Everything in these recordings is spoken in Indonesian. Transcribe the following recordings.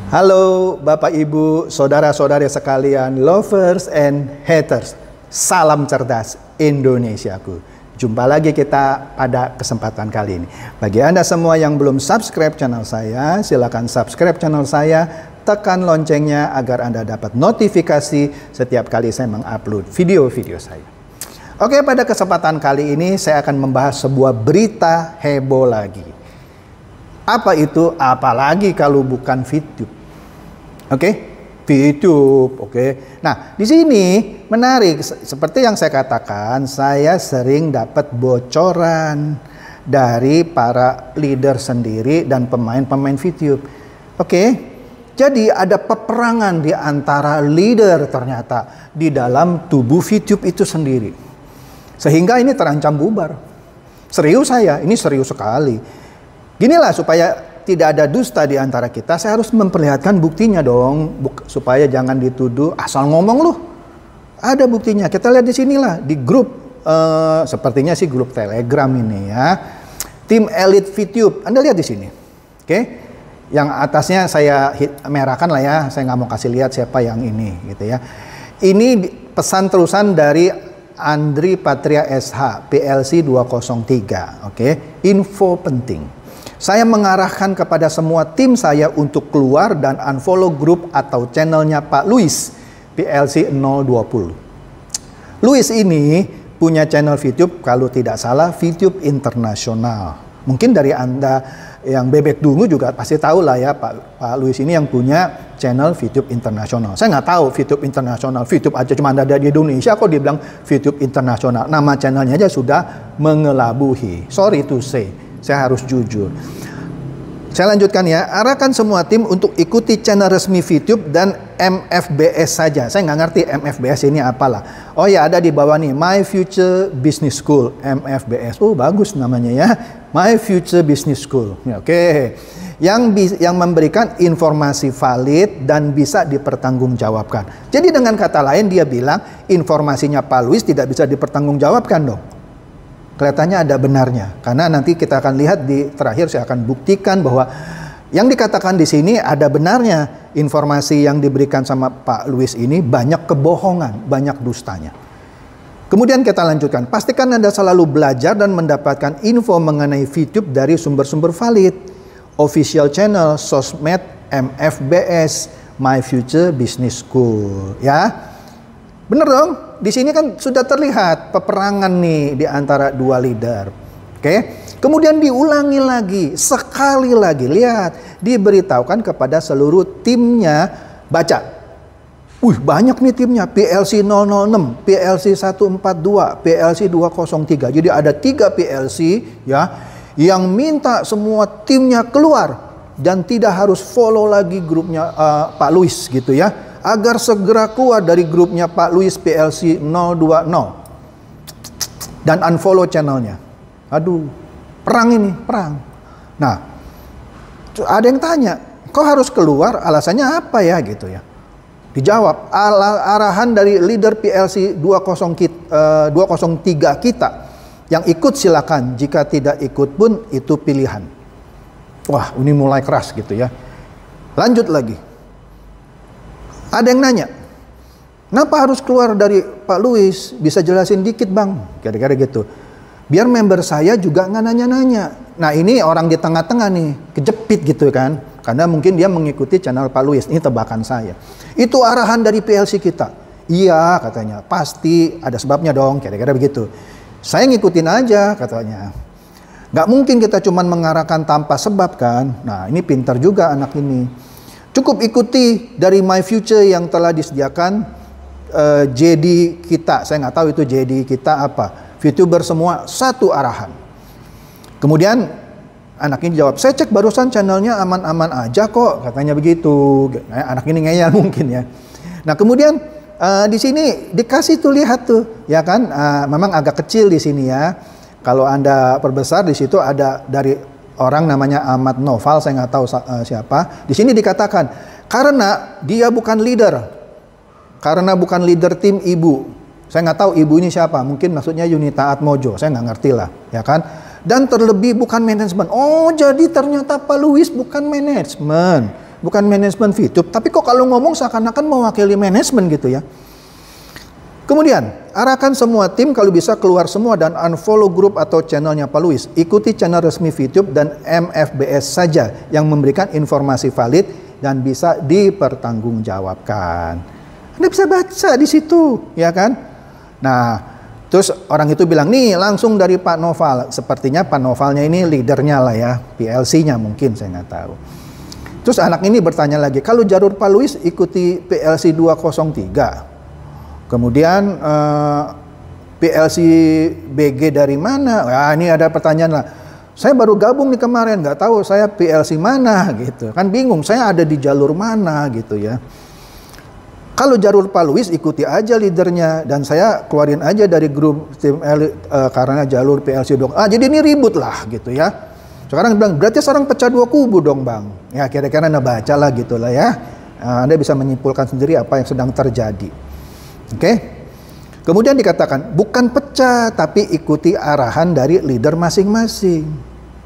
Halo Bapak Ibu, saudara-saudari sekalian, lovers and haters. Salam cerdas Indonesiaku. Jumpa lagi kita pada kesempatan kali ini. Bagi Anda semua yang belum subscribe channel saya, silakan subscribe channel saya, tekan loncengnya agar Anda dapat notifikasi setiap kali saya mengupload video-video saya. Oke, pada kesempatan kali ini saya akan membahas sebuah berita heboh lagi. Apa itu? Apalagi kalau bukan VTube. VTube. Nah, di sini menarik. Seperti yang saya katakan, saya sering dapat bocoran dari para leader sendiri dan pemain-pemain VTube. Jadi ada peperangan di antara leader ternyata di dalam tubuh VTube itu sendiri. Sehingga ini terancam bubar. Serius saya, ini serius sekali. Ginilah supaya tidak ada dusta di antara kita, saya harus memperlihatkan buktinya dong, supaya jangan dituduh asal ngomong loh. Ada buktinya. Kita lihat di sinilah di grup, sepertinya sih grup Telegram ini ya. Tim Elite VTube. Anda lihat di sini. Yang atasnya saya merahkan lah ya, saya nggak mau kasih lihat siapa yang ini gitu ya. Ini pesan terusan dari Andri Patria SH, PLC 203. Info penting. Saya mengarahkan kepada semua tim saya untuk keluar dan unfollow grup atau channelnya Pak Luis, PLC 020. Luis ini punya channel VTube, kalau tidak salah VTube Internasional. Mungkin dari Anda yang bebek dulu juga pasti tahu lah ya, Pak Luis ini yang punya channel VTube Internasional. Saya nggak tahu VTube Internasional, VTube aja cuma ada di Indonesia kok dibilang VTube Internasional. Nama channelnya aja sudah mengelabuhi. Sorry to say. Saya harus jujur. Saya lanjutkan ya. Arahkan semua tim untuk ikuti channel resmi VTube dan MFBS saja. Saya nggak ngerti MFBS ini apalah. Oh ya, ada di bawah nih, My Future Business School, MFBS. Oh bagus namanya ya, My Future Business School. Yang memberikan informasi valid dan bisa dipertanggungjawabkan. Jadi dengan kata lain dia bilang informasinya Pak Luis tidak bisa dipertanggungjawabkan dong. Kelihatannya ada benarnya, karena nanti kita akan lihat di terakhir saya akan buktikan bahwa yang dikatakan di sini ada benarnya. Informasi yang diberikan sama Pak Luis ini banyak kebohongan, banyak dustanya. Kemudian kita lanjutkan, pastikan Anda selalu belajar dan mendapatkan info mengenai VTube dari sumber-sumber valid, official channel, sosmed, MFBS, My Future Business School, ya. Bener dong? Di sini kan sudah terlihat peperangan nih di antara dua leader. Kemudian diulangi lagi, sekali lagi. Lihat, diberitahukan kepada seluruh timnya, baca. Banyak nih timnya, PLC 006, PLC 142, PLC 203. Jadi ada 3 PLC ya yang minta semua timnya keluar dan tidak harus follow lagi grupnya Pak Luis gitu ya. Agar segera keluar dari grupnya Pak Luis PLC 020 dan unfollow channelnya. Aduh, perang ini, perang. Nah, ada yang tanya, kok harus keluar? Alasannya apa ya gitu ya? Dijawab, arahan dari leader PLC 203 kita. Yang ikut silakan, jika tidak ikut pun itu pilihan. Wah, ini mulai keras gitu ya. Lanjut lagi. Ada yang nanya, kenapa harus keluar dari Pak Luis? Bisa jelasin dikit bang, kira-kira gitu. Biar member saya juga nggak nanya-nanya. Nah ini orang di tengah-tengah nih, kejepit gitu kan. Karena mungkin dia mengikuti channel Pak Luis, ini tebakan saya. Itu arahan dari PLC kita. Iya katanya, pasti ada sebabnya dong, kira-kira begitu. Saya ngikutin aja katanya. Nggak mungkin kita cuman mengarahkan tanpa sebab kan. Nah ini pintar juga anak ini. Cukup ikuti dari My Future yang telah disediakan JD kita. Saya nggak tahu itu JD kita apa. VTuber semua satu arahan. Kemudian anak ini jawab, saya cek barusan channelnya aman-aman aja kok. Katanya begitu. Anak ini ngeyel mungkin ya. Nah kemudian di sini dikasih tuh lihat tuh, ya kan? Memang agak kecil di sini ya. Kalau Anda perbesar di situ ada dari orang namanya Ahmad Noval, saya nggak tahu siapa. Di sini dikatakan, karena dia bukan leader. Karena bukan leader tim ibu. Saya nggak tahu ibu ini siapa. Mungkin maksudnya Yunita Atmojo. Saya nggak ngerti lah, ya kan. Dan terlebih bukan manajemen. Oh, jadi ternyata Pak Luis bukan manajemen. bukan manajemen VTube. Tapi kok kalau ngomong seakan-akan mewakili manajemen gitu ya. Kemudian, arahkan semua tim kalau bisa keluar semua dan unfollow grup atau channelnya Pak Louis. Ikuti channel resmi VTube dan MFBS saja yang memberikan informasi valid dan bisa dipertanggungjawabkan. Anda bisa baca di situ, ya kan? Nah, terus orang itu bilang, nih langsung dari Pak Noval. Sepertinya Pak Novalnya ini leadernya lah ya, PLC-nya mungkin, saya nggak tahu. Terus anak ini bertanya lagi, kalau jalur Pak Louis ikuti PLC 203. Kemudian PLC BG dari mana? Nah, ini ada pertanyaan lah. Saya baru gabung nih kemarin, nggak tahu saya PLC mana gitu. Kan bingung, saya ada di jalur mana gitu ya. Kalau jalur Pak Louis ikuti aja leadernya dan saya keluarin aja dari grup tim karena jalur PLC dong. Jadi ini ribut lah gitu ya. Sekarang bilang berarti sekarang pecah dua kubu dong bang. Ya kira-kira Anda baca lah gitu lah ya. Anda bisa menyimpulkan sendiri apa yang sedang terjadi. Oke. Kemudian dikatakan bukan pecah tapi ikuti arahan dari leader masing-masing.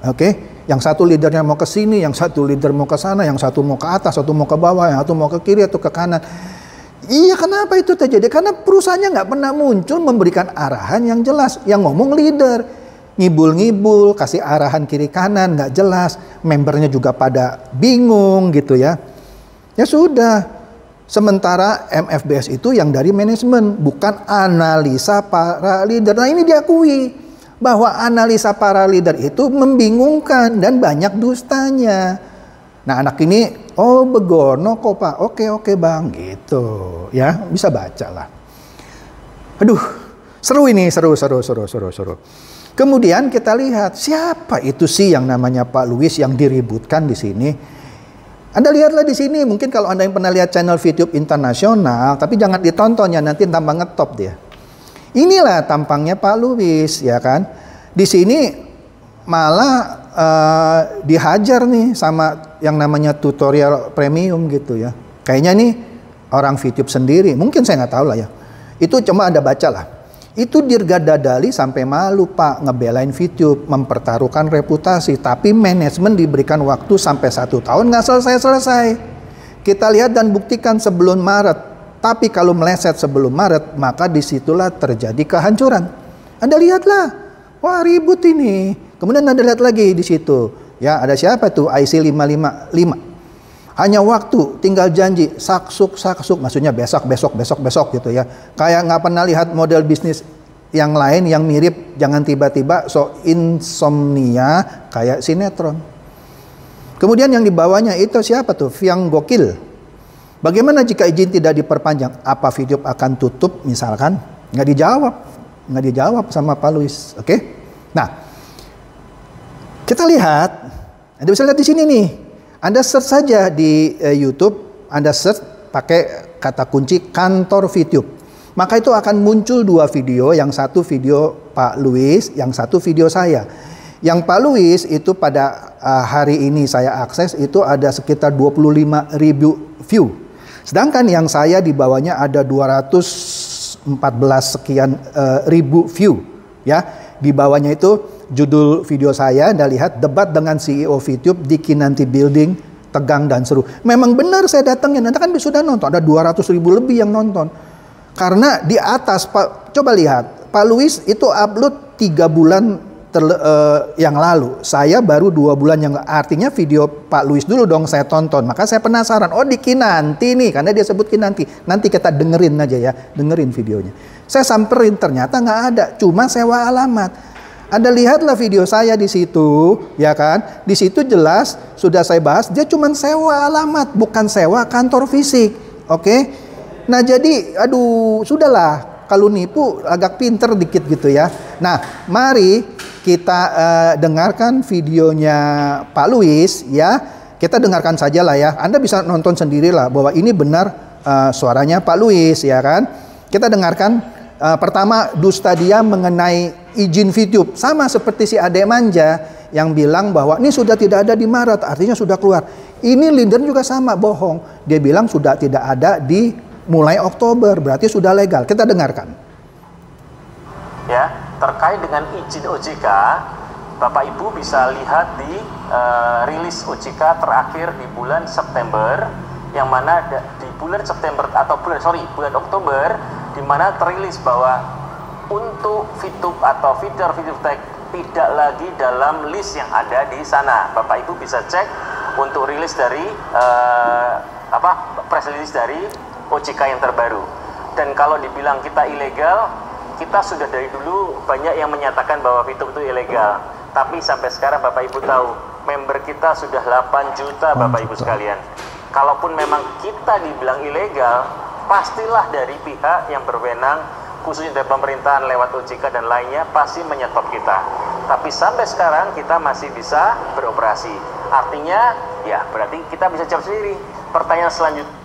Oke. Yang satu leadernya mau ke sini, yang satu leader mau ke sana, yang satu mau ke atas, satu mau ke bawah, yang satu mau ke kiri atau ke kanan. Iya, kenapa itu terjadi? Karena perusahaannya nggak pernah muncul memberikan arahan yang jelas. Yang ngomong leader, ngibul-ngibul, kasih arahan kiri kanan nggak jelas. Membernya juga pada bingung gitu ya. Ya sudah. Sementara MFBS itu yang dari manajemen, bukan analisa para leader. Nah ini diakui bahwa analisa para leader itu membingungkan dan banyak dustanya. Nah anak ini, oh begono kok Pak, oke bang gitu ya, bisa baca lah. Aduh seru ini, seru. Kemudian kita lihat siapa itu sih yang namanya Pak Louis yang diributkan di sini. Anda lihatlah di sini, mungkin kalau Anda yang pernah lihat channel VTube internasional, tapi jangan ditonton ya, nanti tambah ngetop dia. Inilah tampangnya Pak Louis, ya kan? Di sini malah dihajar nih sama yang namanya tutorial premium gitu ya. Kayaknya nih orang VTube sendiri, mungkin saya nggak tahu lah ya. Itu cuma Anda baca lah. Itu dirgadadali sampai malu Pak, ngebelain VTube, mempertaruhkan reputasi. Tapi manajemen diberikan waktu sampai 1 tahun nggak selesai-selesai. Kita lihat dan buktikan sebelum Maret. Tapi kalau meleset sebelum Maret, maka disitulah terjadi kehancuran. Anda lihatlah, wah ribut ini. Kemudian Anda lihat lagi di situ, ya ada siapa tuh IC 555. Hanya waktu, tinggal janji, saksuk, maksudnya besok gitu ya. Kayak nggak pernah lihat model bisnis yang lain yang mirip, jangan tiba-tiba so insomnia kayak sinetron. Kemudian yang dibawanya itu siapa tuh? Fiang Gokil. Bagaimana jika izin tidak diperpanjang? Apa video akan tutup misalkan? Nggak dijawab sama Pak Louis. Oke? Nah, kita lihat, Anda bisa lihat di sini nih. Anda search saja di YouTube, Anda search pakai kata kunci kantor VTube. Maka itu akan muncul 2 video, yang satu video Pak Louis, yang satu video saya. Yang Pak Louis itu pada hari ini saya akses itu ada sekitar 25.000 view. Sedangkan yang saya di bawahnya ada 214 sekian ribu view. Ya, di bawahnya itu judul video saya, Anda lihat debat dengan CEO VTube di Kinanti Building, tegang dan seru. Memang benar saya datangin, Anda kan sudah nonton, ada 200.000 lebih yang nonton. Karena di atas, Pak, coba lihat, Pak Louis itu upload 3 bulan yang lalu. Saya baru 2 bulan yang lalu. Artinya video Pak Louis dulu dong saya tonton. Maka saya penasaran, oh di Kinanti nih, karena dia sebut Kinanti. Nanti kita dengerin aja ya, dengerin videonya. Saya samperin, ternyata nggak ada, cuma sewa alamat. Anda lihatlah video saya di situ, ya kan? Di situ jelas sudah saya bahas, dia cuma sewa alamat, bukan sewa kantor fisik. Oke? Nah, jadi aduh, sudahlah. Kalau nipu agak pinter dikit gitu ya. Nah, mari kita dengarkan videonya Pak Louis ya. Kita dengarkan saja lah ya. Anda bisa nonton sendirilah bahwa ini benar suaranya Pak Louis ya kan. Kita dengarkan. Pertama, dusta dia mengenai izin VTube. Sama seperti si Ade Manja yang bilang bahwa ini sudah tidak ada di Maret, artinya sudah keluar. Ini leader juga sama, bohong. Dia bilang sudah tidak ada di mulai Oktober, berarti sudah legal. Kita dengarkan. Ya, terkait dengan izin OJK, Bapak Ibu bisa lihat di rilis OJK terakhir di bulan September, yang mana di bulan September atau bulan Oktober, di mana terilis bahwa untuk VTube atau feeder VTube tidak lagi dalam list yang ada di sana. Bapak Ibu bisa cek untuk rilis dari press release dari OJK yang terbaru. Dan kalau dibilang kita ilegal, kita sudah dari dulu banyak yang menyatakan bahwa VTube itu ilegal. Tapi sampai sekarang Bapak Ibu tahu, member kita sudah 8 juta Bapak Ibu sekalian. Kalaupun memang kita dibilang ilegal, pastilah dari pihak yang berwenang, khususnya dari pemerintahan lewat OJK dan lainnya, pasti menyetop kita. Tapi sampai sekarang kita masih bisa beroperasi. Artinya, ya berarti kita bisa jawab sendiri. Pertanyaan selanjutnya.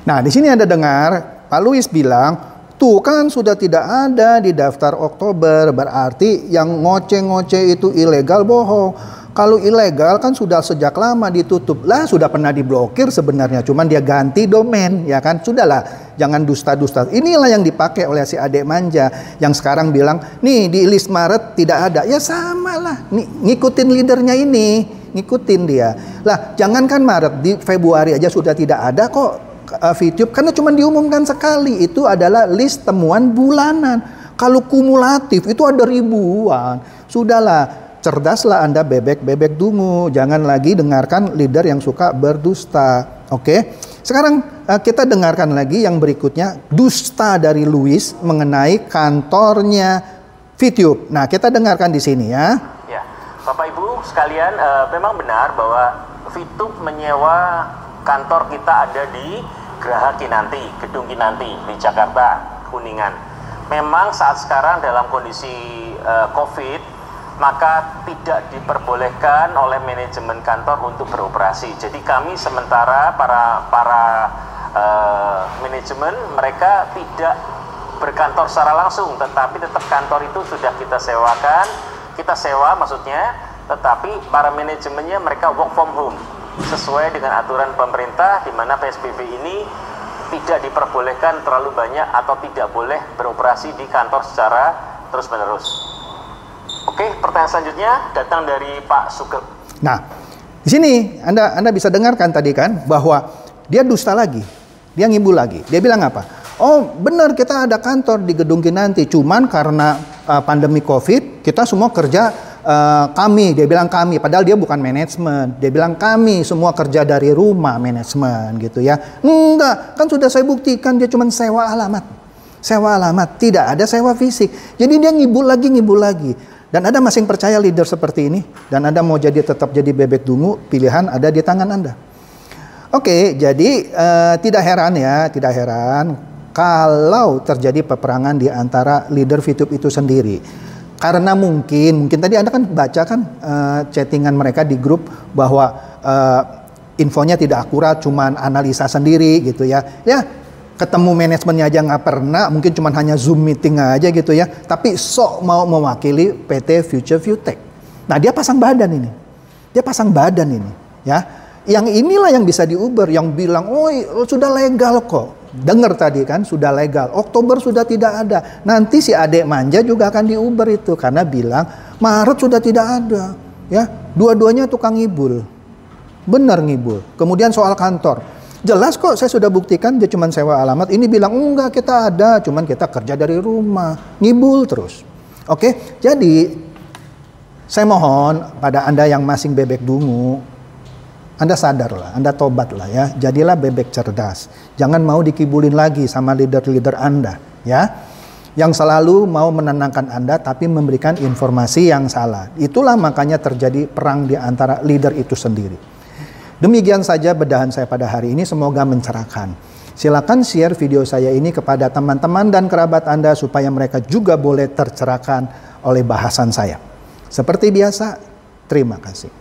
Nah, di sini Anda dengar Pak Louis bilang, tuh kan sudah tidak ada di daftar Oktober, berarti yang ngoceh-ngoceh itu ilegal, bohong. Kalau ilegal kan sudah sejak lama ditutup. Lah sudah pernah diblokir sebenarnya, cuman dia ganti domain, ya kan? Sudahlah, jangan dusta-dusta. Inilah yang dipakai oleh si adik manja yang sekarang bilang, nih di list Maret tidak ada. Ya sama lah, nih, ngikutin leadernya ini, ngikutin dia. Lah jangankan Maret, di Februari aja sudah tidak ada kok VTube, karena cuma diumumkan sekali. Itu adalah list temuan bulanan. Kalau kumulatif itu ada ribuan. Sudahlah, cerdaslah Anda bebek-bebek dungu. Jangan lagi dengarkan leader yang suka berdusta. Oke? Sekarang kita dengarkan lagi yang berikutnya, dusta dari Louis mengenai kantornya VTube. Nah, kita dengarkan di sini ya. Ya, Bapak Ibu sekalian, memang benar bahwa VTube menyewa kantor kita ada di Geraha Kinanti, Gedung Kinanti di Jakarta, Kuningan. Memang saat sekarang dalam kondisi COVID, maka tidak diperbolehkan oleh manajemen kantor untuk beroperasi. Jadi kami sementara para manajemen mereka tidak berkantor secara langsung, tetapi tetap kantor itu sudah kita sewakan, kita sewa maksudnya, tetapi para manajemennya mereka work from home sesuai dengan aturan pemerintah, di mana PSBB ini tidak diperbolehkan terlalu banyak atau tidak boleh beroperasi di kantor secara terus-menerus. Oke, pertanyaan selanjutnya datang dari Pak Sugeng. Nah, di sini Anda bisa dengarkan tadi kan bahwa dia dusta lagi, dia ngibul lagi. Dia bilang apa? Oh, benar kita ada kantor di Gedung Kinanti, cuman karena pandemi COVID kita semua kerja kami, dia bilang kami, padahal dia bukan manajemen. Dia bilang kami semua kerja dari rumah, manajemen gitu ya. Enggak, kan sudah saya buktikan dia cuma sewa alamat. Sewa alamat, tidak ada sewa fisik. Jadi dia ngibul lagi. Dan Anda masih percaya leader seperti ini? Dan Anda mau tetap jadi bebek dungu, pilihan ada di tangan Anda. Oke, jadi tidak heran kalau terjadi peperangan di antara leader VTube itu sendiri. Karena mungkin tadi Anda kan baca kan chattingan mereka di grup bahwa infonya tidak akurat, cuman analisa sendiri gitu ya. Ya, ketemu manajemennya aja nggak pernah, mungkin cuman hanya Zoom meeting aja gitu ya. Tapi sok mau mewakili PT Future Viewtech. Nah, dia pasang badan ini. Ya. Yang inilah yang bisa diuber, yang bilang, "Oh, sudah legal kok." Dengar tadi kan, sudah legal. Oktober sudah tidak ada. Nanti si adik manja juga akan diuber itu karena bilang Maret sudah tidak ada. Ya, dua-duanya tukang ngibul. Benar ngibul. Kemudian soal kantor. Jelas kok saya sudah buktikan dia cuma sewa alamat. Ini bilang enggak kita ada, cuman kita kerja dari rumah. Ngibul terus. Oke, jadi saya mohon pada Anda yang masing bebek dungu, Anda sadarlah, Anda tobatlah ya. Jadilah bebek cerdas. Jangan mau dikibulin lagi sama leader-leader Anda ya. Yang selalu mau menenangkan Anda tapi memberikan informasi yang salah. Itulah makanya terjadi perang di antara leader itu sendiri. Demikian saja bedahan saya pada hari ini, semoga mencerahkan. Silakan share video saya ini kepada teman-teman dan kerabat Anda supaya mereka juga boleh tercerahkan oleh bahasan saya. Seperti biasa, terima kasih.